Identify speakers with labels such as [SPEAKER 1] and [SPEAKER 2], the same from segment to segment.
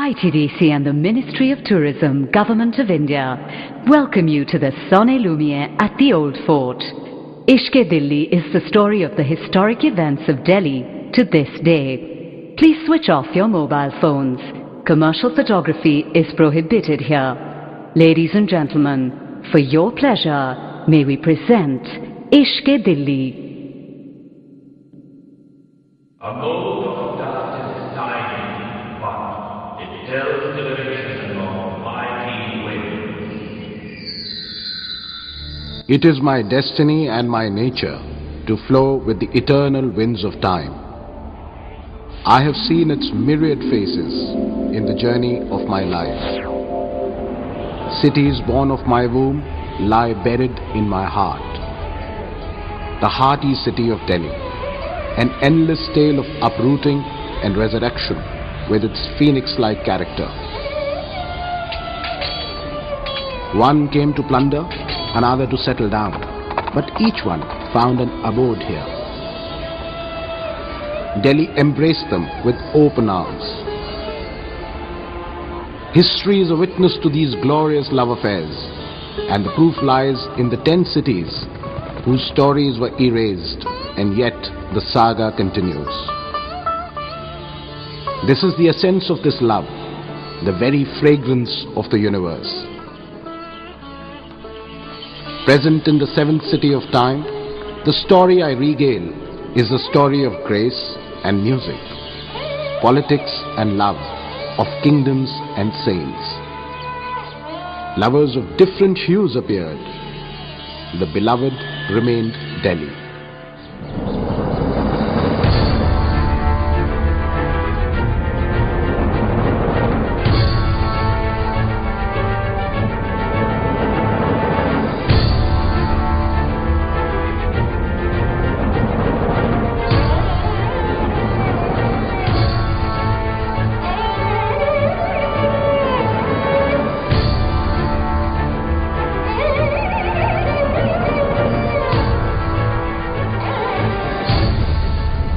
[SPEAKER 1] ITDC and the Ministry of Tourism, Government of India, welcome you to the Sonne Lumiere at the Old Fort. Ishq-e Dilli is the story of the historic events of Delhi to this day. Please switch off your mobile phones. Commercial photography is prohibited here. Ladies and gentlemen, for your pleasure, may we present Ishq-e Dilli.
[SPEAKER 2] A mold of dust is tiny, but it tells the direction of mighty winds.
[SPEAKER 3] It is my destiny and my nature to flow with the eternal winds of time. I have seen its myriad faces in the journey of my life. Cities born of my womb lie buried in my heart. The hearty city of Delhi, an endless tale of uprooting and resurrection with its phoenix-like character. One came to plunder, another to settle down, but each one found an abode here. Delhi embraced them with open arms. History is a witness to these glorious love affairs, and the proof lies in the 10 cities whose stories were erased, and yet the saga continues. This is the essence of this love, the very fragrance of the universe. Present in the 7th city of time, the story I regale is the story of grace and music, politics and love, of kingdoms and saints. Lovers of different hues appeared. The beloved remained Delhi.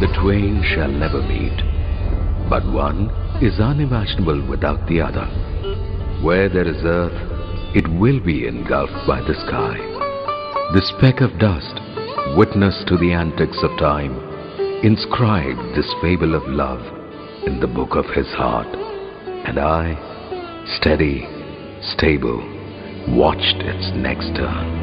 [SPEAKER 4] The twain shall never meet, but one is unimaginable without the other. Where there is earth, it will be engulfed by the sky. The speck of dust, witness to the antics of time, inscribed this fable of love in the book of his heart. And I, steady, stable, watched its next turn.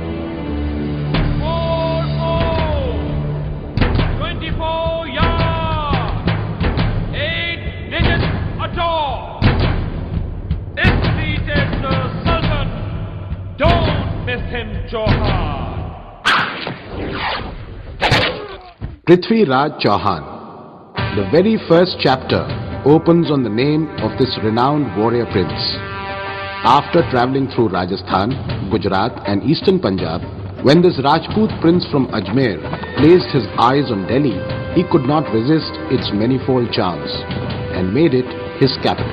[SPEAKER 2] 24 yards, 8 digits atop. Is seated the Sultan. Don't miss him, Chauhan.
[SPEAKER 3] Prithvi Raj Chauhan. The very first chapter opens on the name of this renowned warrior prince. After travelling through Rajasthan, Gujarat and eastern Punjab, when this Rajput prince from Ajmer placed his eyes on Delhi, he could not resist its manifold charms and made it his capital.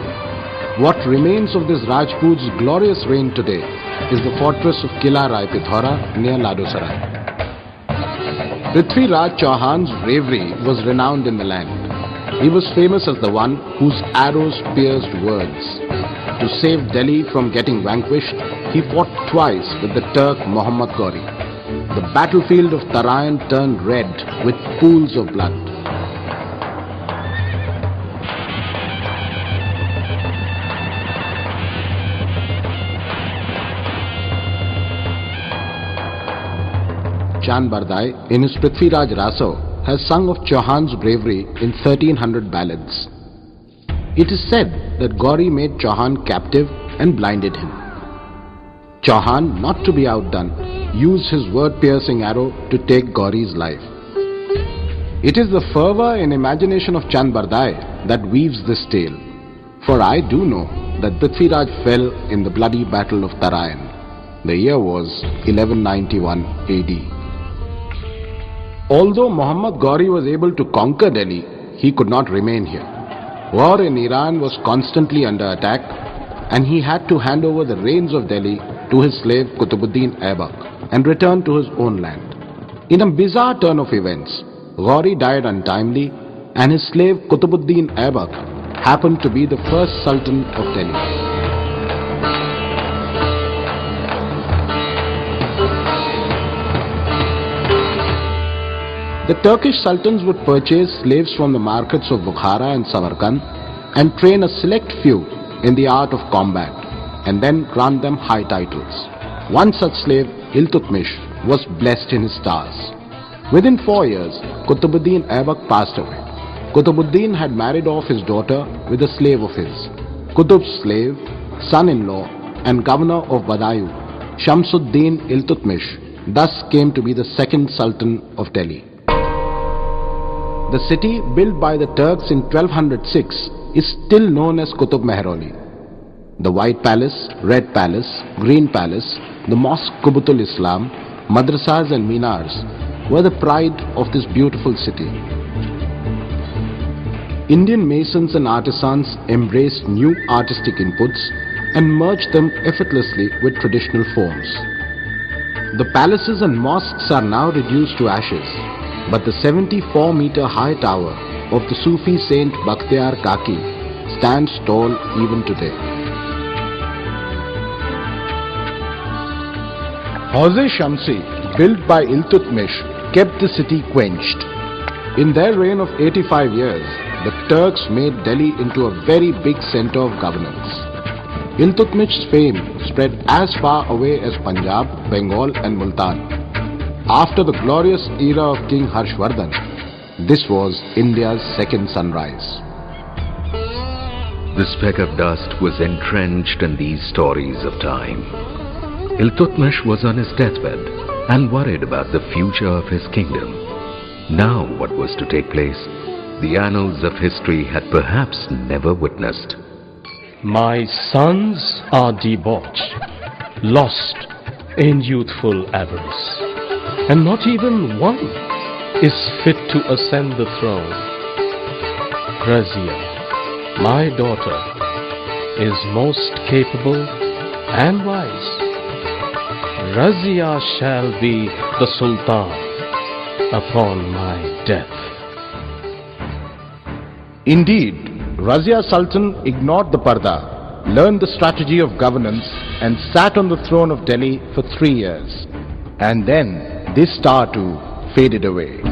[SPEAKER 3] What remains of this Rajput's glorious reign today is the fortress of Kila Rai Pithora near Ladosarai. Prithvi Raj Chauhan's bravery was renowned in the land. He was famous as the one whose arrows pierced words. To save Delhi from getting vanquished, he fought twice with the Turk Muhammad Ghori. The battlefield of Tarayan turned red with pools of blood. Chand Bardai, in his Prithvi Raj Raso, has sung of Chauhan's bravery in 1300 ballads. It is said that Ghori made Chauhan captive and blinded him. Chauhan, not to be outdone, used his word-piercing arrow to take Ghori's life. It is the fervour and imagination of Chand Bardai that weaves this tale, for I do know that Prithvi Raj fell in the bloody battle of Tarayan. The year was 1191 AD. Although Muhammad Ghori was able to conquer Delhi, he could not remain here. War in Iran was constantly under attack, and he had to hand over the reins of Delhi to his slave Qutubuddin Aibak and return to his own land. In a bizarre turn of events, Ghori died untimely, and his slave Qutubuddin Aibak happened to be the first Sultan of Delhi. The Turkish sultans would purchase slaves from the markets of Bukhara and Samarkand and train a select few in the art of combat and then grant them high titles. One such slave, Iltutmish, was blessed in his stars. Within 4 years, Qutbuddin Aibak passed away. Qutbuddin had married off his daughter with a slave of his. Qutb's slave, son-in-law and governor of Badayu, Shamsuddin Iltutmish, thus came to be the second Sultan of Delhi. The city, built by the Turks in 1206, is still known as Qutb Mehroli. The White Palace, Red Palace, Green Palace, the Mosque Qubatul Islam, madrasas and minars were the pride of this beautiful city. Indian masons and artisans embraced new artistic inputs and merged them effortlessly with traditional forms. The palaces and mosques are now reduced to ashes, but the 74-meter high tower of the Sufi saint Bakhtiyar Kaki stands tall even today. Hauz-e Shamsi, built by Iltutmish, kept the city quenched. In their reign of 85 years, the Turks made Delhi into a very big center of governance. Iltutmish's fame spread as far away as Punjab, Bengal and Multan. After the glorious era of King Harshvardhan, this was India's second sunrise.
[SPEAKER 4] The speck of dust was entrenched in these stories of time. Iltutmish was on his deathbed and worried about the future of his kingdom. Now what was to take place, the annals of history had perhaps never witnessed.
[SPEAKER 5] My sons are debauched, lost in youthful avarice, and not even one is fit to ascend the throne. Razia, my daughter, is most capable and wise. Razia shall be the Sultan upon my death.
[SPEAKER 3] Indeed, Razia Sultan ignored the Parda, learned the strategy of governance and sat on the throne of Delhi for 3 years. And then this star too faded away.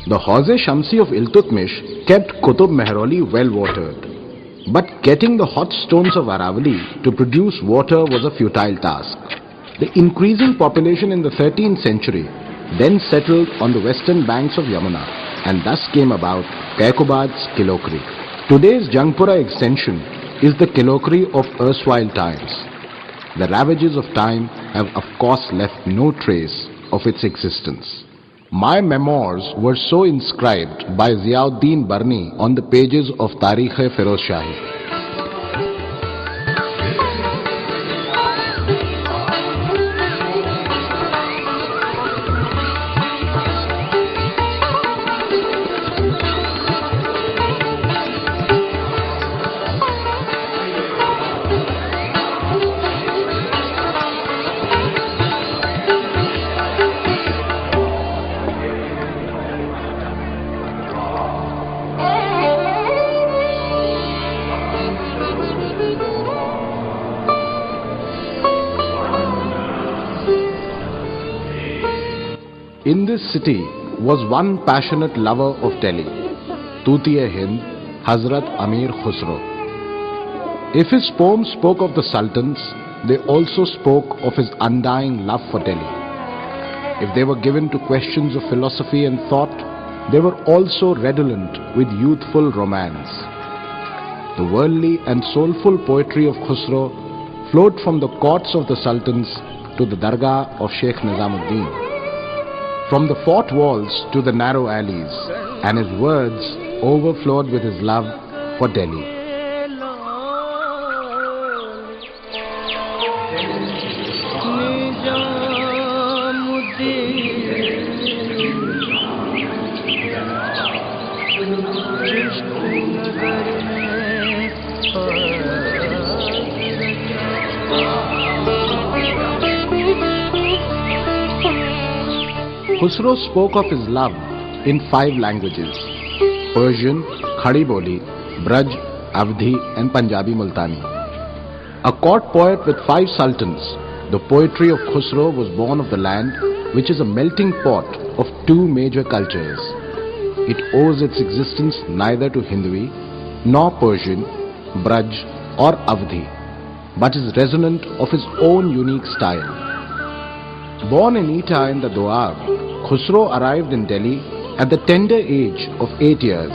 [SPEAKER 3] The Hauz-e Shamsi of Iltutmish kept Qutb Mehroli well watered. But getting the hot stones of Aravali to produce water was a futile task. The increasing population in the 13th century then settled on the western banks of Yamuna, and thus came about Kaikobad's Kilokri. Today's Jangpura extension is the Kilokri of erstwhile times. The ravages of time have of course left no trace of its existence. My memoirs were so inscribed by Ziauddin Barni on the pages of Tarikh-e-Feroz Shahi. In this city was one passionate lover of Delhi, Tutiye-Hind, Hazrat Amir Khusro. If his poems spoke of the sultans, they also spoke of his undying love for Delhi. If they were given to questions of philosophy and thought, they were also redolent with youthful romance. The worldly and soulful poetry of Khusro flowed from the courts of the sultans to the dargah of Sheikh Nizamuddin, from the fort walls to the narrow alleys, and his words overflowed with his love for Delhi. Khusro spoke of his love in 5 languages: Persian, Khadi Boli, Braj, Avdhi and Punjabi Multani. A court poet with 5 sultans, the poetry of Khusro was born of the land which is a melting pot of 2 major cultures. It owes its existence neither to Hindui nor Persian, Braj or Avdhi, but is resonant of his own unique style. Born in Etah in the Doab, Khusro arrived in Delhi at the tender age of 8 years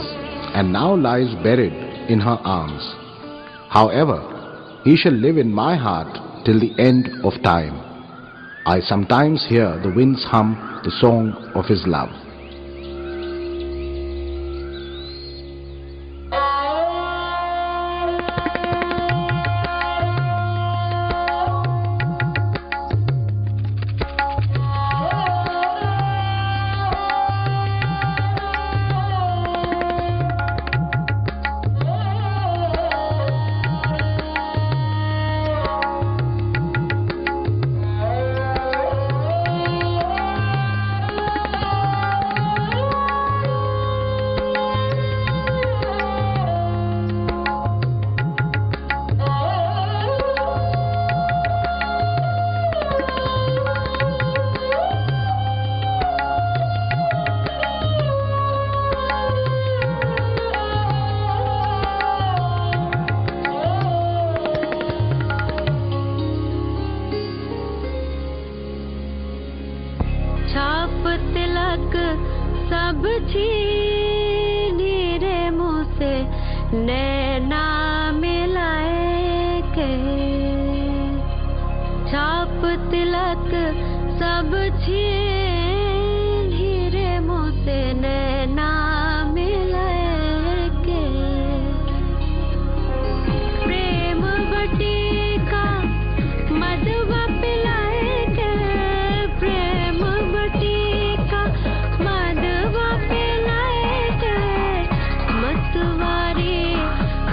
[SPEAKER 3] and now lies buried in her arms. However, he shall live in my heart till the end of time. I sometimes hear the winds hum the song of his love.
[SPEAKER 6] छाप तिलक सब छीनी रे मुँह से नैना मिलाए के। छाप तिलक सब छीनी रे मुँह से नैना मिलाए के। प्रेम बटिका मधुआ पिलाए के। प्रेम बटिका मधुआ पिलाए के। मतवारी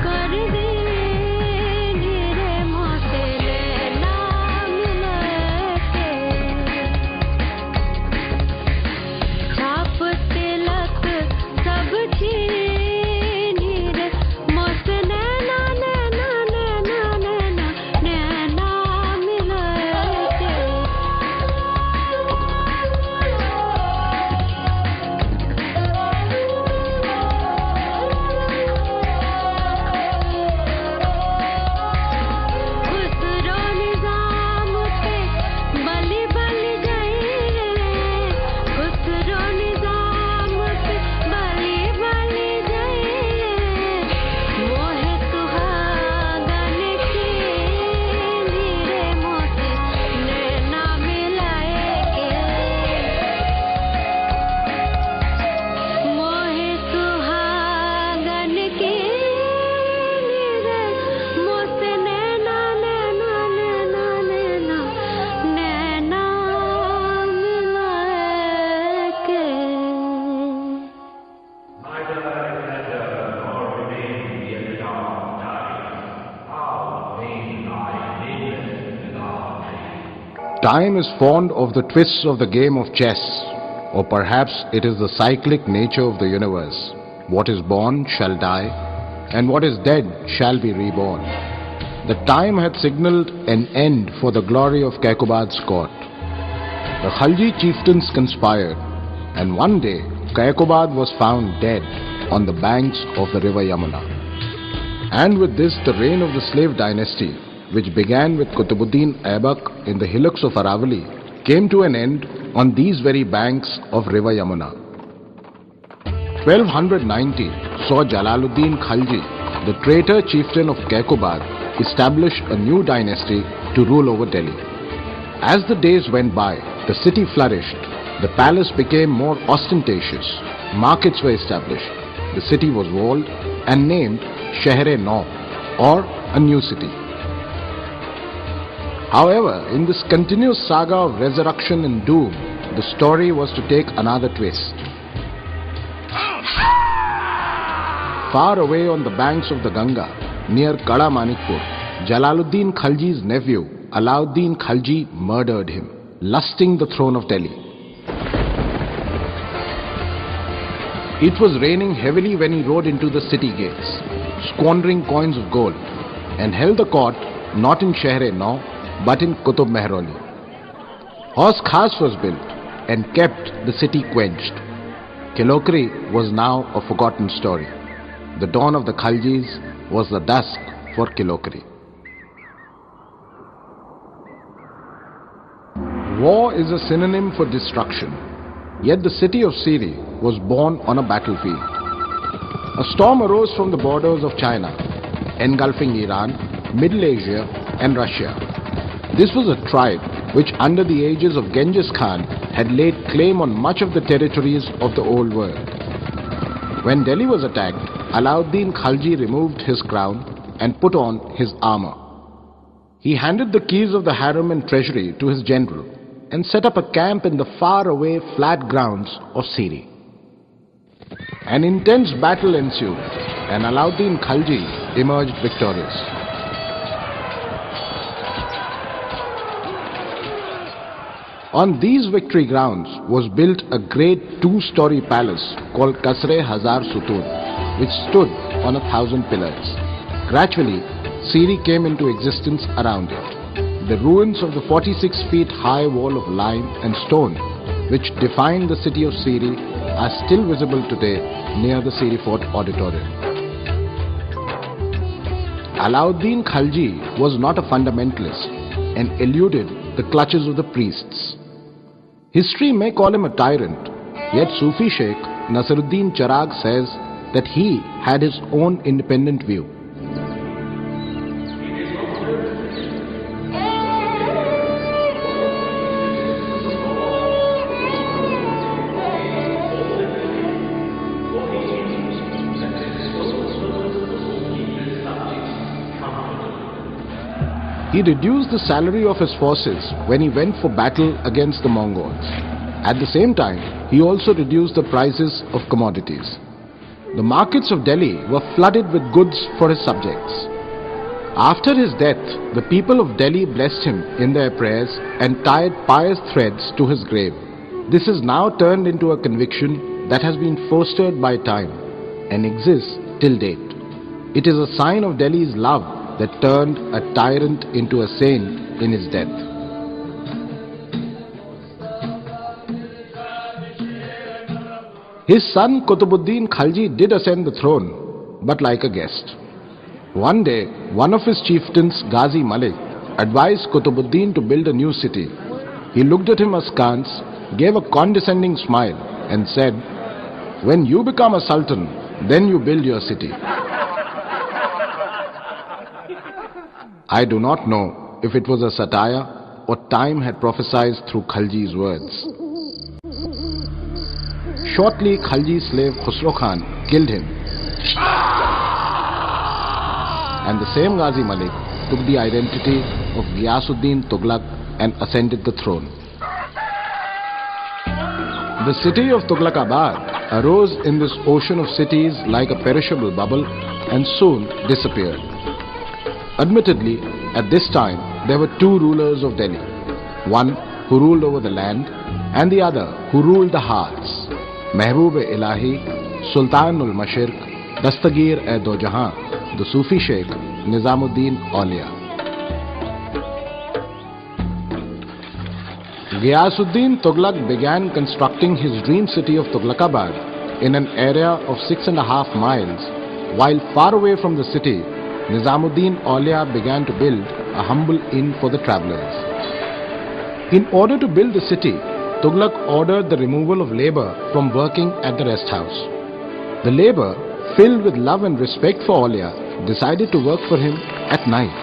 [SPEAKER 6] कर दे रे मुँह से नैना मिलाए के। छाप तिलक सब छीनी रे मुँह से नैना नैना नैना नैना नैना मिलाए के। खुसरो निजाम पे बलि बलि गए। खुसरो निजाम पे बलि बलि गए। मोहे सुहागन की नीरे मोसे नैना मिलाए के। मोहे सुहागन की नीरे मोसे नैना नैना नैना नैना नैना मिलाए के।
[SPEAKER 2] Neither Alexander nor remain the Epitaph died. How vain lie nameless without name.
[SPEAKER 3] Time is fond of the twists of the game of chess, or perhaps it is the cyclic nature of the universe. What is born shall die, and what is dead shall be reborn. The time had signaled an end for the glory of Kaikobad's court. The Khalji chieftains conspired, and one day Kaikobad was found dead on the banks of the river Yamuna. And with this, the reign of the slave dynasty, which began with Qutbuddin Aibak in the hillocks of Aravali, came to an end on these very banks of river Yamuna. 1290 saw Jalaluddin Khalji, the traitor chieftain of Kaikobad, establish a new dynasty to rule over Delhi. As the days went by, the city flourished, the palace became more ostentatious, markets were established, the city was walled and named Shahre-Nau, or a new city. However, in this continuous saga of resurrection and doom, the story was to take another twist. Far away on the banks of the Ganga, near Kada Manikpur, Jalaluddin Khalji's nephew, Alauddin Khalji murdered him, lusting the throne of Delhi. It was raining heavily when he rode into the city gates, squandering coins of gold, and held the court not in Shehr-e-Nau but in Qutub Mehroli. Horse Khas was built and kept the city quenched. Kilokri was now a forgotten story. The dawn of the Khaljis was the dusk for Kilokri. War is a synonym for destruction, yet the city of Siri was born on a battlefield. A storm arose from the borders of China, engulfing Iran, Middle Asia and Russia. This was a tribe which under the aegis of Genghis Khan had laid claim on much of the territories of the old world. When Delhi was attacked, Alauddin Khalji removed his crown and put on his armor. He handed the keys of the harem and treasury to his general and set up a camp in the far-away flat grounds of Siri. An intense battle ensued and Alauddin Khalji emerged victorious. On these victory grounds was built a great two-story palace called Kasr-e-Hazar Sutun, which stood on 1,000 pillars. Gradually, Siri came into existence around it. The ruins of the 46 feet high wall of lime and stone, which defined the city of Siri, are still visible today near the Siri Fort Auditorium. Alauddin Khalji was not a fundamentalist and eluded the clutches of the priests. History may call him a tyrant, yet Sufi Sheikh Nasruddin Charag says that he had his own independent view. He reduced the salary of his forces when he went for battle against the Mongols. At the same time, he also reduced the prices of commodities. The markets of Delhi were flooded with goods for his subjects. After his death, the people of Delhi blessed him in their prayers and tied pious threads to his grave. This is now turned into a conviction that has been fostered by time and exists till date. It is a sign of Delhi's love that turned a tyrant into a saint in his death. His son Qutubuddin Khalji did ascend the throne, but like a guest. One day, one of his chieftains, Ghazi Malik, advised Qutubuddin to build a new city. He looked at him askance, gave a condescending smile, and said, "When you become a sultan, then you build your city." I do not know if it was a satire or time had prophesied through Khalji's words. Shortly, Khalji's slave Khusro Khan killed him. And the same Ghazi Malik took the identity of Ghiyasuddin Tughlaq and ascended the throne. The city of Tughlaqabad arose in this ocean of cities like a perishable bubble and soon disappeared. Admittedly, at this time, there were two rulers of Delhi. One who ruled over the land and the other who ruled the hearts. Mehboob-e-Ilahi, Sultan-ul-Mashriq, Dastagir-e-Do-Jahan, the Sufi Sheikh Nizamuddin Aulia. Ghiyasuddin Tughlaq began constructing his dream city of Tughlaqabad in an area of 6.5 miles, while far away from the city, Nizamuddin Aulia began to build a humble inn for the travelers. In order to build the city, Tughlaq ordered the removal of labor from working at the rest house. The labor, filled with love and respect for Aulia, decided to work for him at night.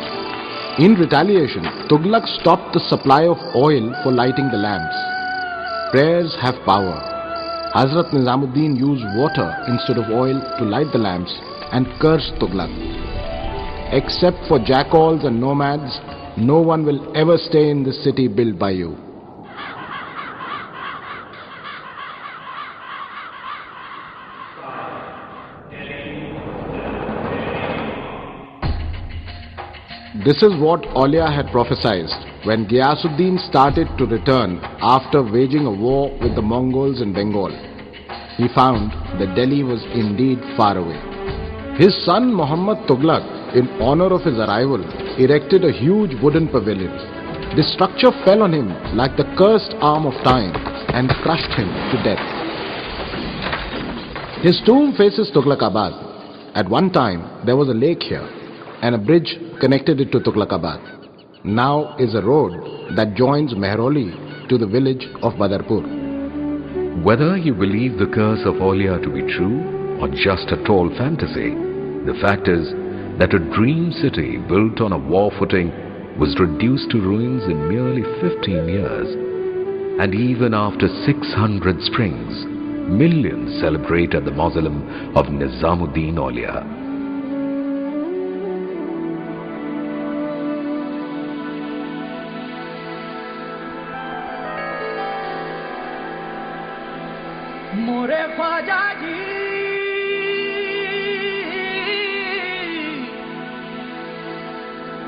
[SPEAKER 3] In retaliation, Tughlaq stopped the supply of oil for lighting the lamps. Prayers have power. Hazrat Nizamuddin used water instead of oil to light the lamps and cursed Tughlaq. Except for jackals and nomads, no one will ever stay in this city built by you. This is what Aulia had prophesied when Ghiyasuddin started to return after waging a war with the Mongols in Bengal. He found that Delhi was indeed far away. His son Muhammad Tughlaq, in honor of his arrival, erected a huge wooden pavilion. This structure fell on him like the cursed arm of time and crushed him to death. His tomb faces Tughlaqabad. At one time, there was a lake here and a bridge connected it to Tughlaqabad. Now is a road that joins Mehrauli to the village of Badarpur.
[SPEAKER 4] Whether you believe the curse of Aulia to be true or just a tall fantasy, the fact is that a dream city built on a war footing was reduced to ruins in merely 15 years. And even after 600 springs, millions celebrate at the mausoleum of Nizamuddin Aulia.
[SPEAKER 7] मोरे ख्वाजा जी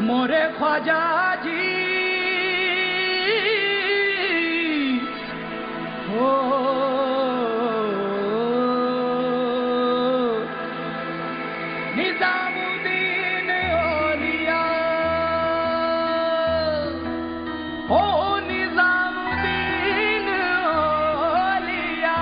[SPEAKER 7] मोरे ख्वाजा जी हो निजामुद्दीन औलिया हो निजामुद्दीन औलिया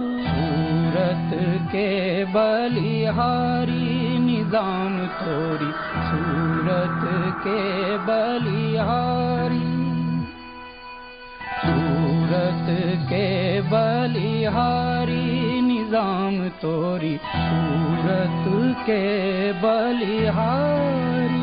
[SPEAKER 7] सूरत के बलिहारी निजाम तोरी सूरत के बलिहारी सूरत के बलिहारी निजाम तोरी सूरत के बलिहारी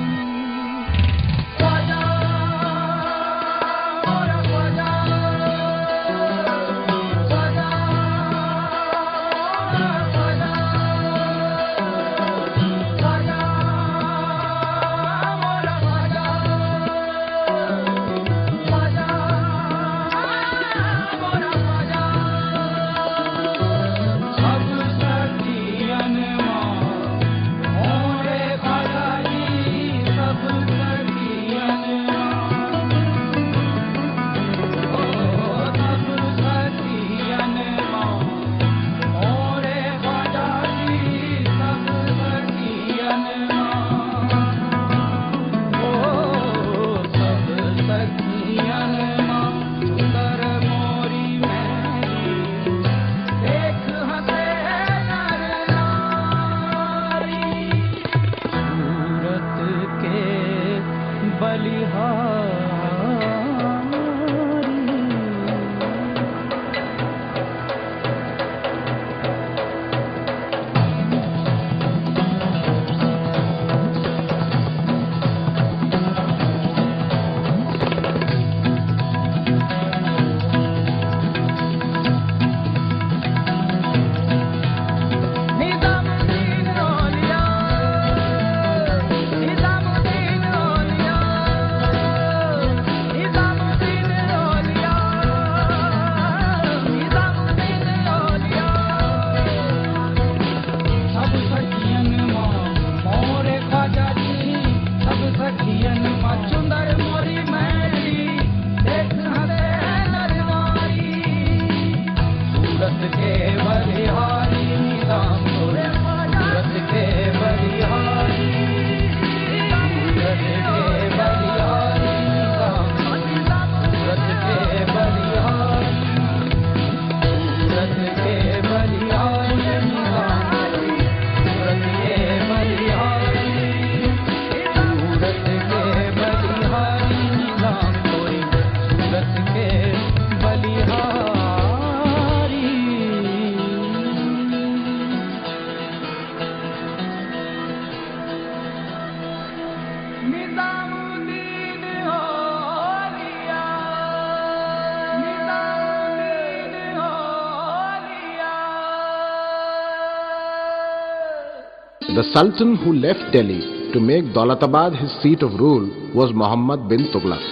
[SPEAKER 3] The Sultan who left Delhi to make Daulatabad his seat of rule was Muhammad bin Tughlaq.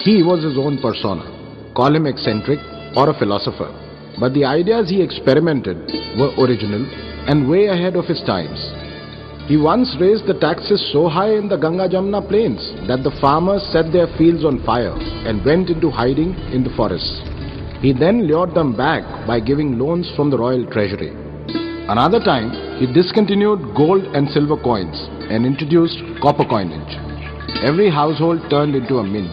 [SPEAKER 3] He was his own persona. Call him eccentric or a philosopher, but the ideas he experimented were original and way ahead of his times. He once raised the taxes so high in the Ganga-Jamna plains that the farmers set their fields on fire and went into hiding in the forests. He then lured them back by giving loans from the royal treasury. Another time, he discontinued gold and silver coins and introduced copper coinage. Every household turned into a mint.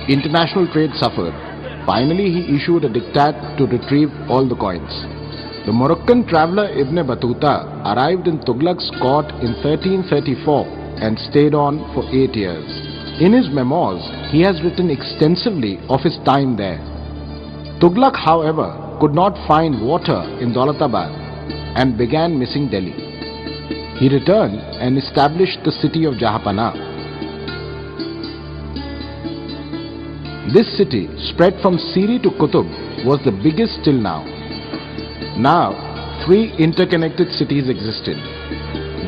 [SPEAKER 3] International trade suffered. Finally, he issued a diktat to retrieve all the coins. The Moroccan traveller Ibn Battuta arrived in Tughlaq's court in 1334 and stayed on for 8 years. In his memoirs, he has written extensively of his time there. Tughlaq, however, could not find water in Daulatabad and began missing Delhi. He returned and established the city of Jahanpana. This city, spread from Siri to Qutb, was the biggest till now. Now, 3 interconnected cities existed: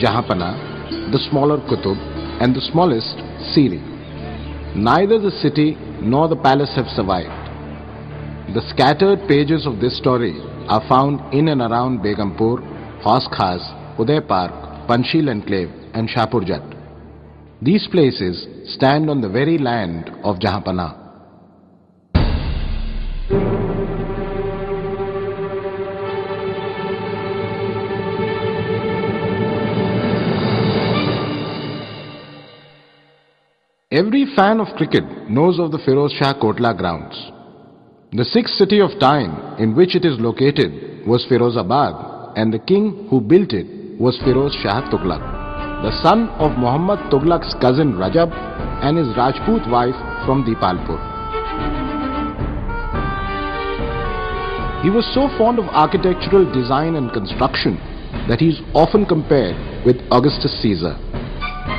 [SPEAKER 3] Jahanpana, the smaller Qutb, and the smallest, Siri. Neither the city nor the palace have survived. The scattered pages of this story are found in and around Begumpur, Haus Khas, Uday Park, Panchsheel Enclave, and Shahpur Jat. These places stand on the very land of Jahanpana. Every fan of cricket knows of the Firoz Shah Kotla grounds. The 6th city of time in which it is located was Firozabad, and the king who built it was Firoz Shah Tughlaq, the son of Muhammad Tughlaq's cousin Rajab and his Rajput wife from Dipalpur. He was so fond of architectural design and construction that he is often compared with Augustus Caesar.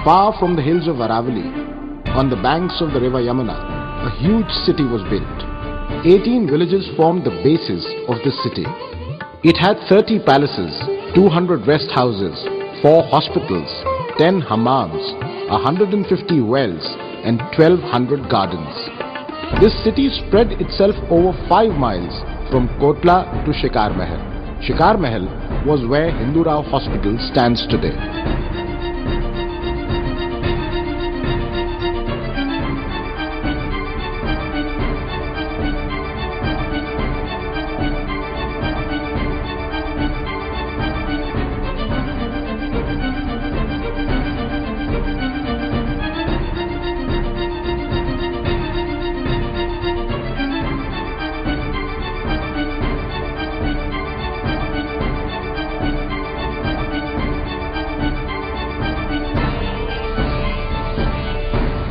[SPEAKER 3] Far from the hills of Aravali, on the banks of the river Yamuna, a huge city was built. 18 villages formed the basis of this city. It had 30 palaces, 200 rest houses, 4 hospitals, 10 hammams, 150 wells, and 1200 gardens. This city spread itself over 5 miles from Kotla to Shikar Mahal. Shikar Mahal was where Hindu Rao Hospital stands today.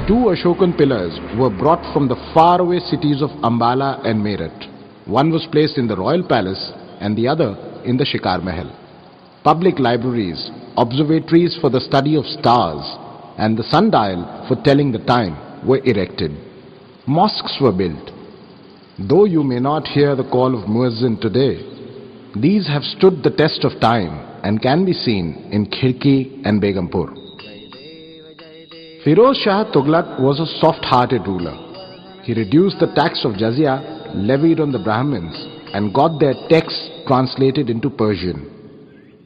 [SPEAKER 3] Two Ashokan pillars were brought from the faraway cities of Ambala and Meerut. One was placed in the royal palace and the other in the Shikar Mahal. Public libraries, observatories for the study of stars, and the sundial for telling the time were erected. Mosques were built. Though you may not hear the call of Muezzin today, these have stood the test of time and can be seen in Khirki and Begumpur. Firoz Shah Tughlaq was a soft-hearted ruler. He reduced the tax of jizya levied on the Brahmins and got their texts translated into Persian.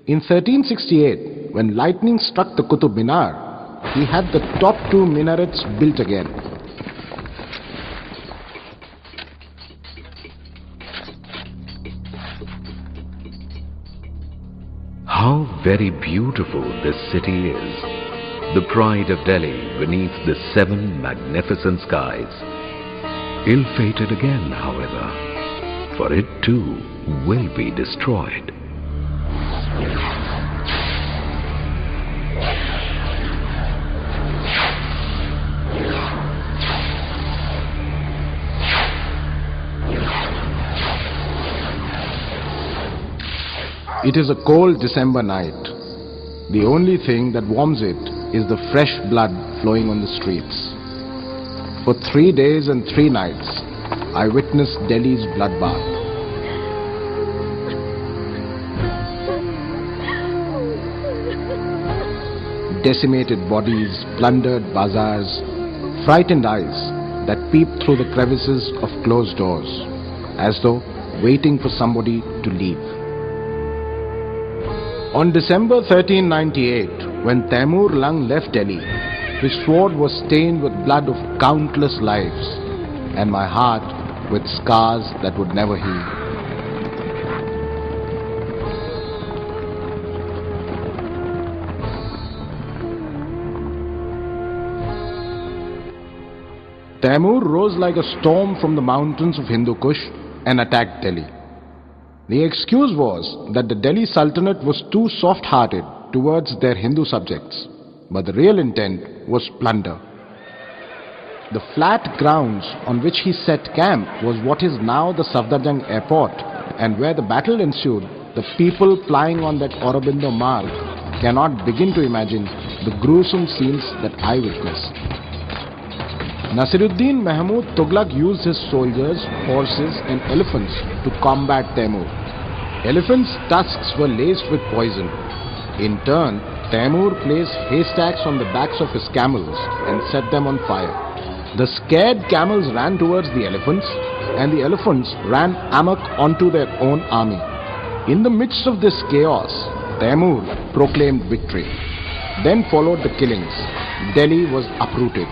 [SPEAKER 3] In 1368, when lightning struck the Qutub Minar, he had the top 2 minarets built again.
[SPEAKER 4] How very beautiful this city is. The pride of Delhi beneath the 7 magnificent skies. Ill-fated again, however, for it too will be destroyed.
[SPEAKER 3] It is a cold December night. The only thing that warms it is the fresh blood flowing on the streets. For 3 days and 3 nights, I witnessed Delhi's bloodbath. decimated bodies, plundered bazaars, frightened eyes that peeped through the crevices of closed doors, as though waiting for somebody to leave. On December 1398, when Taimur Lung left Delhi, his sword was stained with blood of countless lives, and my heart with scars that would never heal. Taimur rose like a storm from the mountains of Hindu Kush and attacked Delhi. The excuse was that the Delhi Sultanate was too soft-hearted towards their Hindu subjects, but the real intent was plunder. The flat grounds on which he set camp was what is now the Safdarjung Airport, and where the battle ensued, the people flying on that Aurobindo Marg cannot begin to imagine the gruesome scenes that I witnessed. Nasiruddin Mahmud Tughlaq used his soldiers, horses and elephants to combat Taimur. Elephants' tusks were laced with poison. In turn, Taimur placed haystacks on the backs of his camels and set them on fire. The scared camels ran towards the elephants, and the elephants ran amok onto their own army. In the midst of this chaos, Taimur proclaimed victory. Then followed the killings. Delhi was uprooted,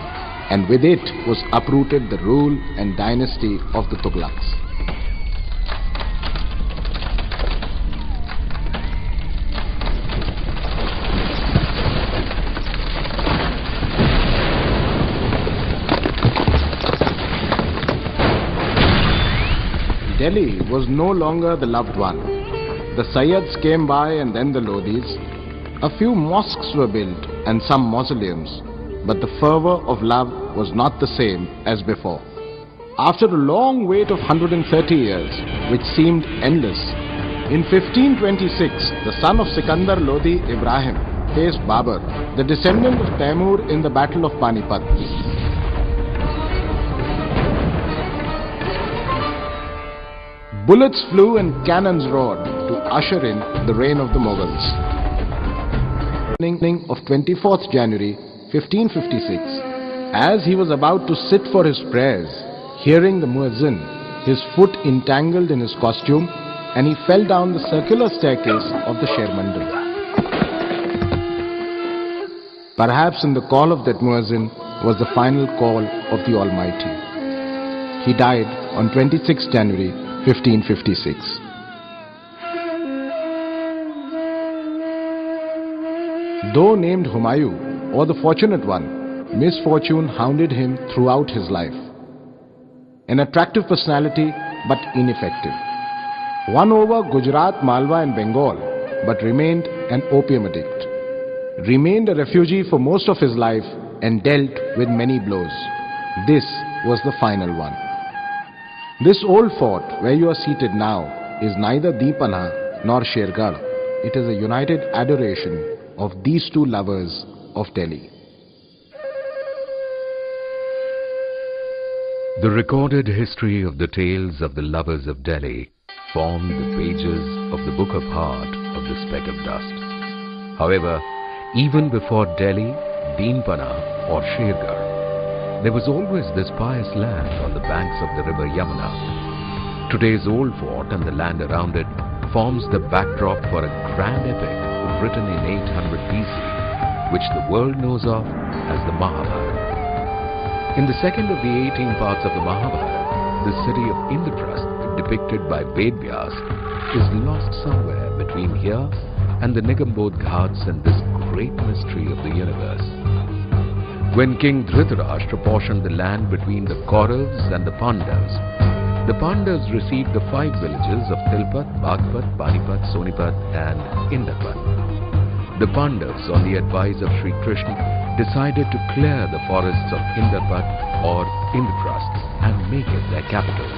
[SPEAKER 3] and with it was uprooted the rule and dynasty of the Tughlaqs. Delhi was no longer the loved one. The Sayyids came by and then the Lodhis. A few mosques were built and some mausoleums, but the fervor of love was not the same as before. After a long wait of 130 years, which seemed endless, in 1526, the son of Sikandar Lodhi Ibrahim faced Babur, the descendant of Taimur, in the Battle of Panipat. Bullets flew and cannons roared to usher in the reign of the Mughals. Evening of 24th January 1556, as he was about to sit for his prayers, hearing the muezzin, his foot entangled in his costume, and he fell down the circular staircase of the Sher Mandal. Perhaps in the call of that muezzin was the final call of the Almighty. He died on 26 January 1556. Though named Humayun, or the Fortunate One, misfortune hounded him throughout his life. An attractive personality, but ineffective. Won over Gujarat, Malwa and Bengal, but remained an opium addict. Remained a refugee for most of his life and dealt with many blows. This was the final one. This old fort where you are seated now is neither Deepana nor Shergarh. It is a united adoration of these two lovers of Delhi.
[SPEAKER 4] The recorded history of the tales of the lovers of Delhi form the pages of the Book of Heart of the Speck of Dust. However, even before Delhi, Deenpana or Shergarh, there was always this pious land on the banks of the river Yamuna. Today's old fort and the land around it forms the backdrop for a grand epic written in 800 BC, which the world knows of as the Mahabharata. In the second of the 18 parts of the Mahabharata, the city of Indraprastha, depicted by Ved Vyas, is lost somewhere between here and the Nigambodh Ghats in this great mystery of the universe. When King Dhritarashtra portioned the land between the Kauravas and the Pandavas, the Pandavas received the 5 villages of Tilpat, Bagpat, Panipat, Sonipat and Indrapat. The Pandavas, on the advice of Sri Krishna, decided to clear the forests of Indrapat or Indraprastha and make it their capital.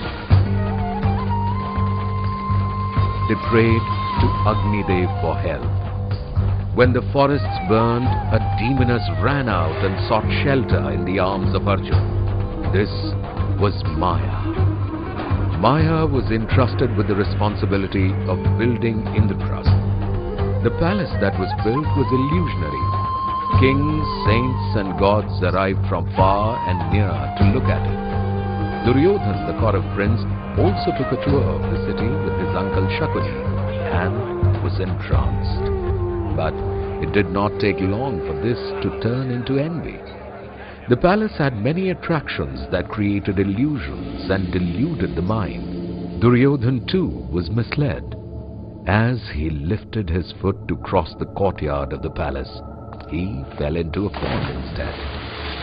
[SPEAKER 4] They prayed to Agnidev for help. When the forests burned, a demoness ran out and sought shelter in the arms of Arjuna. This was Maya. Maya was entrusted with the responsibility of building Indraprastha. The palace that was built was illusionary, Kings, saints and gods arrived from far and near to look at it. Duryodhan, the Kaurav prince, also took a tour of the city with his uncle Shakuni and was entranced. But it did not take long for this to turn into envy. The palace had many attractions that created illusions and deluded the mind. Duryodhan too was misled. As he lifted his foot to cross the courtyard of the palace, he fell into a pond instead.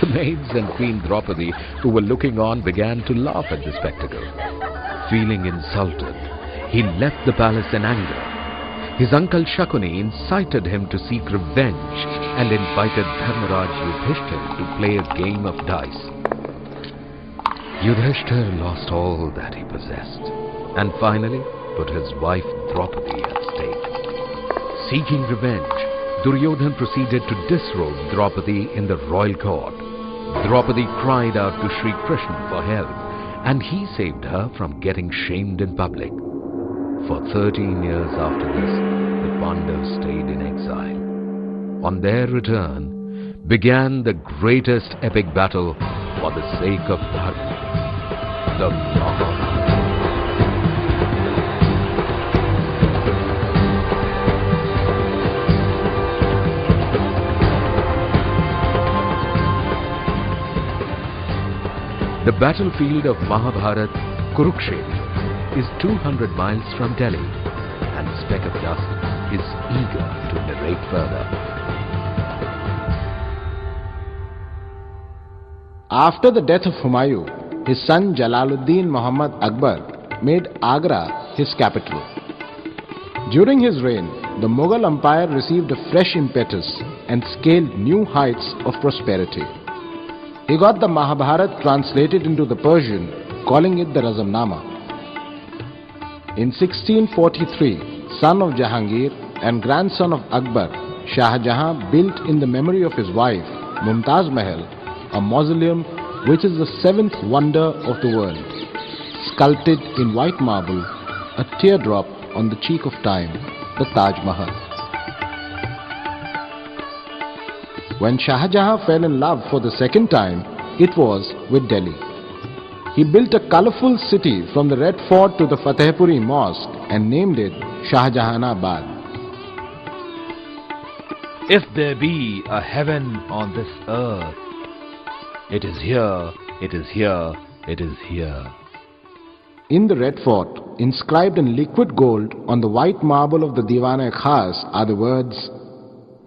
[SPEAKER 4] The maids and Queen Draupadi, who were looking on, began to laugh at the spectacle. Feeling insulted, he left the palace in anger. His uncle Shakuni incited him to seek revenge and invited Dharmaraj Yudhishthir to play a game of dice. Yudhishthir lost all that he possessed and finally put his wife Draupadi at stake. Seeking revenge, Duryodhan proceeded to disrobe Draupadi in the royal court. Draupadi cried out to Sri Krishna for help, and he saved her from getting shamed in public. For 13 years after this, the Pandavas stayed in exile. On their return, began the greatest epic battle for the sake of Dharma, the Mahabharata. The battlefield of Mahabharat, Kurukshetra, is 200 miles from Delhi, and Speck of Dust is eager to narrate further.
[SPEAKER 3] After the death of Humayun, his son Jalaluddin Muhammad Akbar made Agra his capital. During his reign, the Mughal Empire received a fresh impetus and scaled new heights of prosperity. He got the Mahabharata translated into the Persian, calling it the Razamnama. In 1643, son of Jahangir and grandson of Akbar, Shah Jahan built in the memory of his wife, Mumtaz Mahal, a mausoleum which is the seventh wonder of the world. Sculpted in white marble, a teardrop on the cheek of time, the Taj Mahal. When Shah Jahan fell in love for the second time, it was with Delhi. He built a colourful city from the Red Fort to the Fatehpuri Mosque and named it Shah Jahanabad.
[SPEAKER 8] If there be a heaven on this earth, it is here, it is here, it is here.
[SPEAKER 3] In the Red Fort, inscribed in liquid gold on the white marble of the Diwan-e-Khas are the words,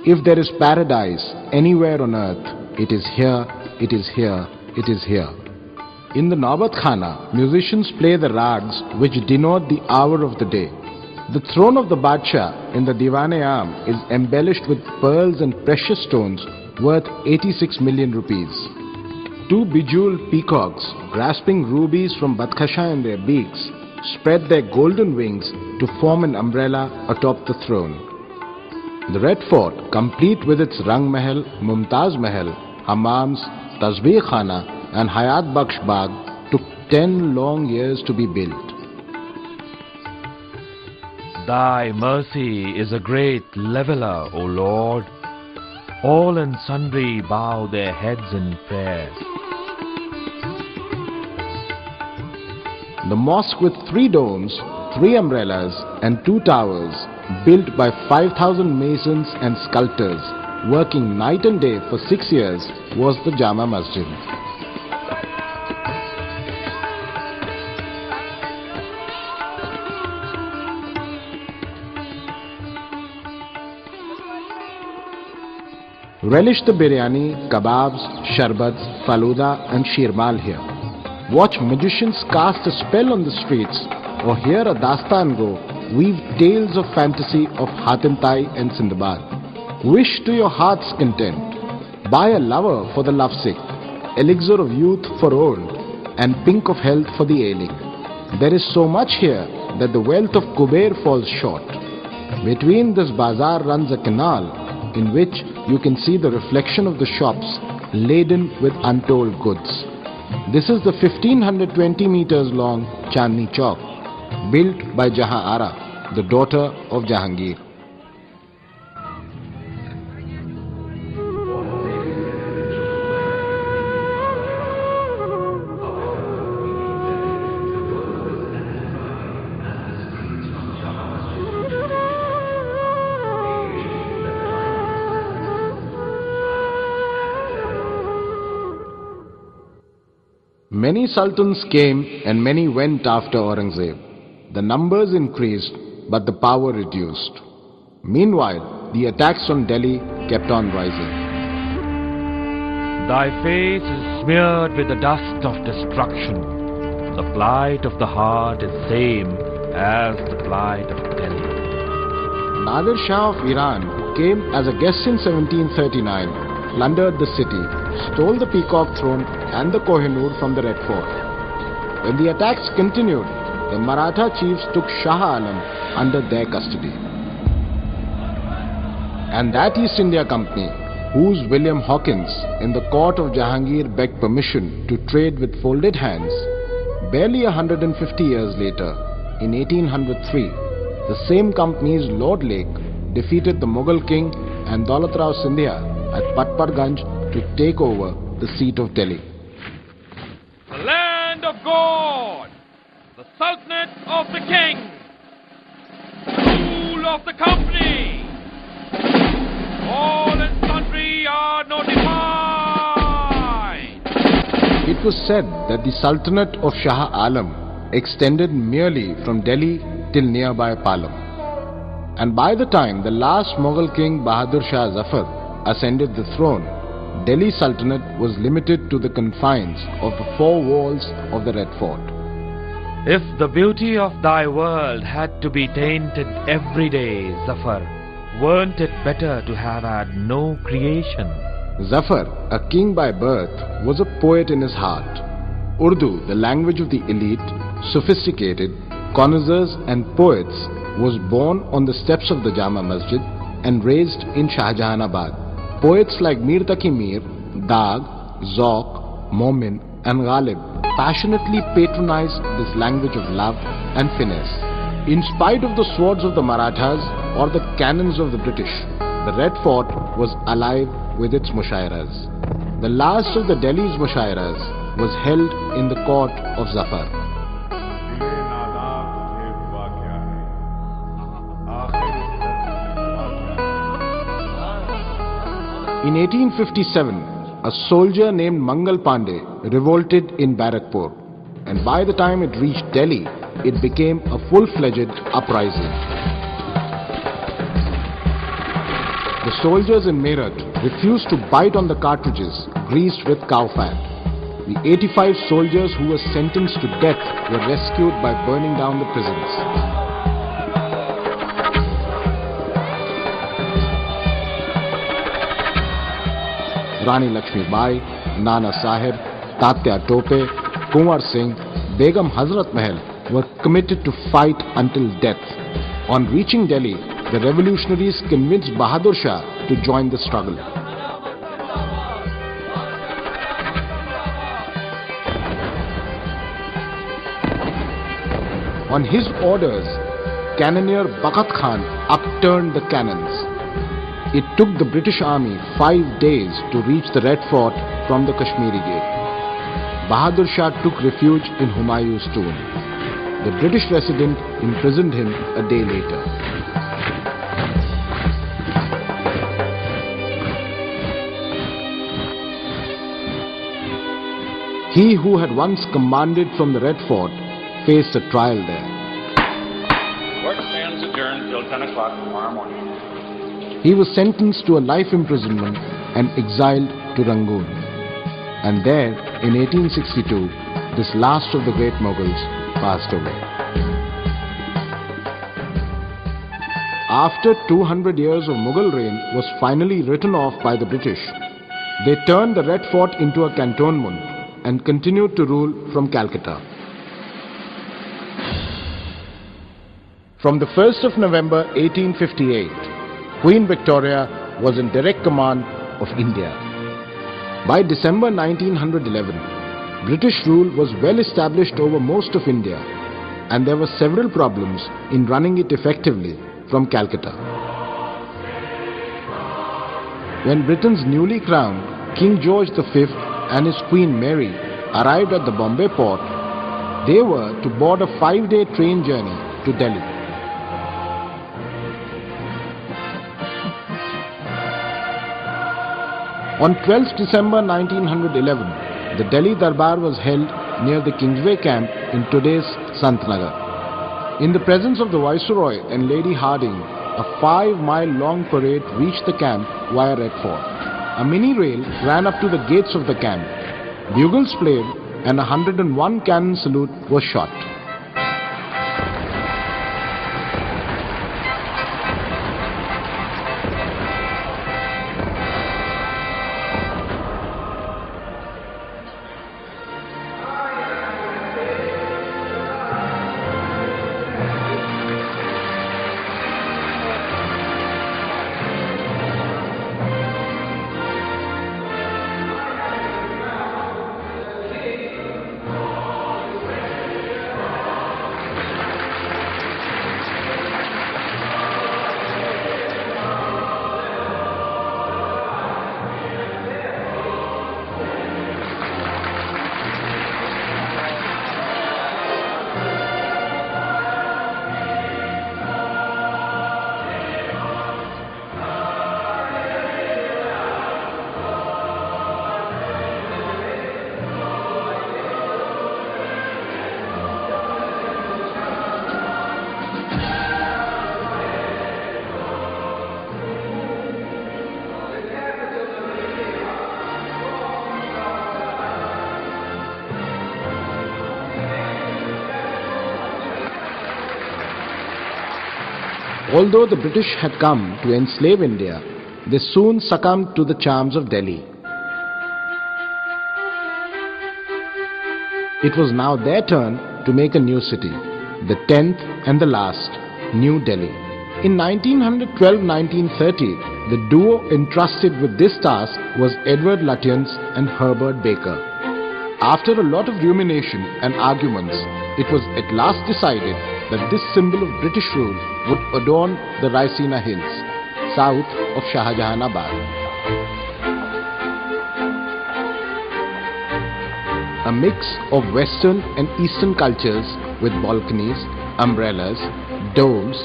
[SPEAKER 3] "If there is paradise anywhere on earth, it is here, it is here, it is here." In the Naubat Khana, musicians play the rags which denote the hour of the day. The throne of the Badshah in the Diwan-e-Am is embellished with pearls and precious stones worth 86 million rupees. Two bejeweled peacocks, grasping rubies from Badkhasha in their beaks, spread their golden wings to form an umbrella atop the throne. The Red Fort, complete with its Rang Mahal, Mumtaz Mahal, Hammams, Tasbih Khana and Hayat Bakhsh Bagh, took 10 long years to be built.
[SPEAKER 8] Thy mercy is a great leveler, O Lord. All and sundry bow their heads in prayer.
[SPEAKER 3] The mosque with 3 domes, 3 umbrellas and 2 towers, built by 5,000 masons and sculptors, working night and day for 6 years, was the Jama Masjid. Relish the biryani, kebabs, sharbats, faluda and shirmal here. Watch magicians cast a spell on the streets or hear a dastan go weave tales of fantasy of Hatim Tai and Sindbad. Wish to your heart's content. Buy a lover for the lovesick, elixir of youth for old, and pink of health for the ailing. There is so much here that the wealth of Kuber falls short. Between this bazaar runs a canal in which you can see the reflection of the shops laden with untold goods. This is the 1520 meters long Chandni Chowk, built by Jahan Ara, the daughter of Jahangir. Many sultans came and many went after Aurangzeb. The numbers increased, but the power reduced. Meanwhile, the attacks on Delhi kept on rising.
[SPEAKER 8] Thy face is smeared with the dust of destruction. The plight of the heart is same as the plight of Delhi.
[SPEAKER 3] Nadir Shah of Iran, who came as a guest in 1739, plundered the city, stole the Peacock Throne and the Kohinoor from the Red Fort. When the attacks continued, the Maratha chiefs took Shah Alam under their custody. And that East India Company, whose William Hawkins, in the court of Jahangir, begged permission to trade with folded hands, barely 150 years later, in 1803, the same company's Lord Lake defeated the Mughal king and Daulat Rao Sindhia at Patparganj to take over the seat of Delhi.
[SPEAKER 8] The land of God, the Sultanate of the King, rule of the company, all and sundry are notified.
[SPEAKER 3] It was said that the Sultanate of Shah Alam extended merely from Delhi till nearby Palam. And by the time the last Mughal king Bahadur Shah Zafar ascended the throne, Delhi Sultanate was limited to the confines of the four walls of the Red Fort.
[SPEAKER 8] If the beauty of thy world had to be tainted every day, Zafar, weren't it better to have had no creation?
[SPEAKER 3] Zafar, a king by birth, was a poet in his heart. Urdu, the language of the elite, sophisticated, connoisseurs and poets, was born on the steps of the Jama Masjid and raised in Shahjahanabad. Poets like Mir Taqi Mir, Daag, Zauq, Momin and Ghalib passionately patronized this language of love and finesse. In spite of the swords of the Marathas or the cannons of the British, the Red Fort was alive with its mushairas. The last of the Delhi's mushairas was held in the court of Zafar. In 1857, a soldier named Mangal Pandey revolted in Barakpur, and by the time it reached Delhi, it became a full-fledged uprising. The soldiers in Meerut refused to bite on the cartridges greased with cow fat. The 85 soldiers who were sentenced to death were rescued by burning down the prisons. Rani Lakshmi Bai, Nana Sahib, Tatya Tope, Kumar Singh, Begum Hazrat Mahal were committed to fight until death. On reaching Delhi, the revolutionaries convinced Bahadur Shah to join the struggle. On his orders, cannoneer Bakat Khan upturned the cannons. It took the British army 5 days to reach the Red Fort from the Kashmiri Gate. Bahadur Shah took refuge in Humayun's tomb. The British resident imprisoned him a day later. He who had once commanded from the Red Fort faced a trial there.
[SPEAKER 9] Court stands adjourned till 10 o'clock tomorrow morning.
[SPEAKER 3] He was sentenced to a life imprisonment and exiled to Rangoon. And there, in 1862, this last of the great Mughals passed away. After 200 years of Mughal reign was finally written off by the British, they turned the Red Fort into a cantonment and continued to rule from Calcutta. From the 1st of November 1858, Queen Victoria was in direct command of India. By December 1911, British rule was well established over most of India, and there were several problems in running it effectively from Calcutta. When Britain's newly crowned King George V and his Queen Mary arrived at the Bombay port, they were to board a 5-day train journey to Delhi. On 12th December 1911, the Delhi Darbar was held near the Kingsway camp in today's Santnagar. In the presence of the Viceroy and Lady Harding, a 5-mile-long parade reached the camp via Red Fort. A mini rail ran up to the gates of the camp. Bugles played and a 101 cannon salute was shot. Although the British had come to enslave India, they soon succumbed to the charms of Delhi. It was now their turn to make a new city, the 10th and the last, New Delhi. In 1912-1913, the duo entrusted with this task was Edward Lutyens and Herbert Baker. After a lot of rumination and arguments, it was at last decided that this symbol of British rule would adorn the Raisina Hills, south of Shahjahanabad. A mix of Western and Eastern cultures with balconies, umbrellas, domes,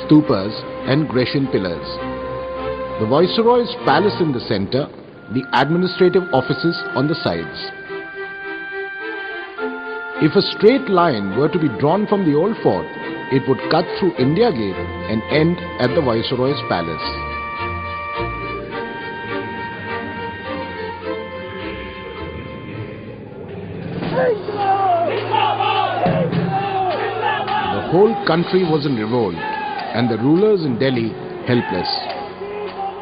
[SPEAKER 3] stupas and Grecian pillars. The Viceroy's palace in the center, the administrative offices on the sides. If a straight line were to be drawn from the old fort, it would cut through India Gate and end at the Viceroy's palace. The whole country was in revolt and the rulers in Delhi helpless.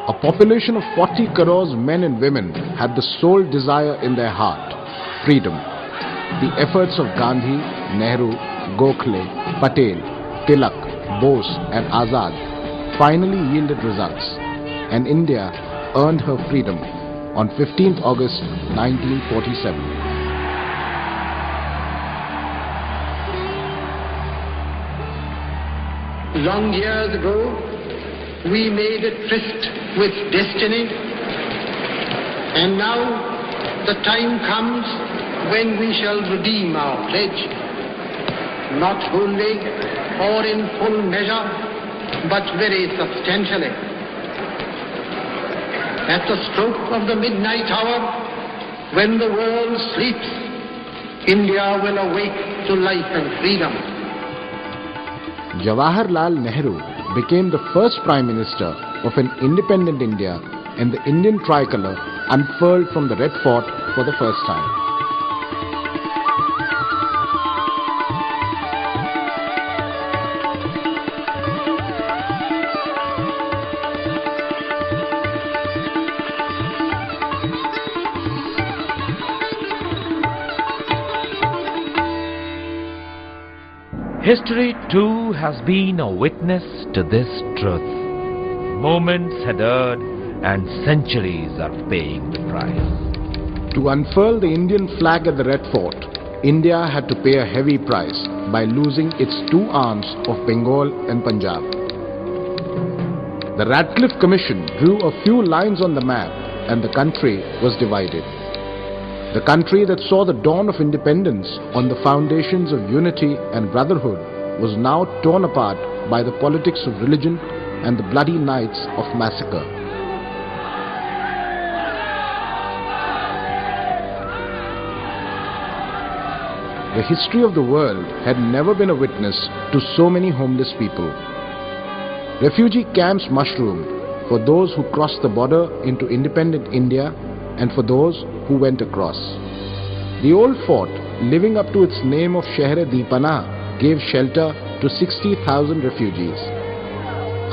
[SPEAKER 3] A population of 40 crores men and women had the sole desire in their heart, freedom. The efforts of Gandhi, Nehru, Gokhale, Patel, Tilak, Bose and Azad finally yielded results, and India earned her freedom on 15th August 1947.
[SPEAKER 10] Long years ago, we made a tryst with destiny, and now the time comes when we shall redeem our pledge, not wholly or in full measure, but very substantially. At the stroke of the midnight hour, when the world sleeps, India will awake to life and freedom.
[SPEAKER 3] Jawaharlal Nehru became the first Prime Minister of an independent India, and the Indian tricolour unfurled from the Red Fort for the first time.
[SPEAKER 8] History too has been a witness to this truth. Moments had erred and centuries are paying the price.
[SPEAKER 3] To unfurl the Indian flag at the Red Fort, India had to pay a heavy price by losing its two arms of Bengal and Punjab. The Radcliffe Commission drew a few lines on the map and the country was divided. The country that saw the dawn of independence on the foundations of unity and brotherhood was now torn apart by the politics of religion and the bloody nights of massacre. the history of the world had never been a witness to so many homeless people. Refugee camps mushroomed for those who crossed the border into independent India and for those who went across. The old fort, living up to its name of Sheher-e-Deepanaah, gave shelter to 60,000 refugees.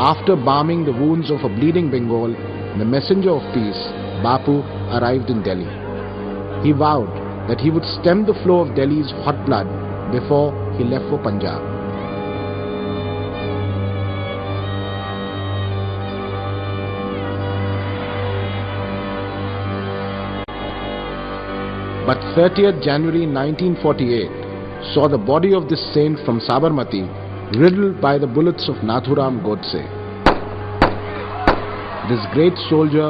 [SPEAKER 3] After balming the wounds of a bleeding Bengal, the messenger of peace, Bapu, arrived in Delhi. He vowed that he would stem the flow of Delhi's hot blood before he left for Punjab. But 30th January 1948 saw the body of this saint from Sabarmati riddled by the bullets of Nathuram Godse. This great soldier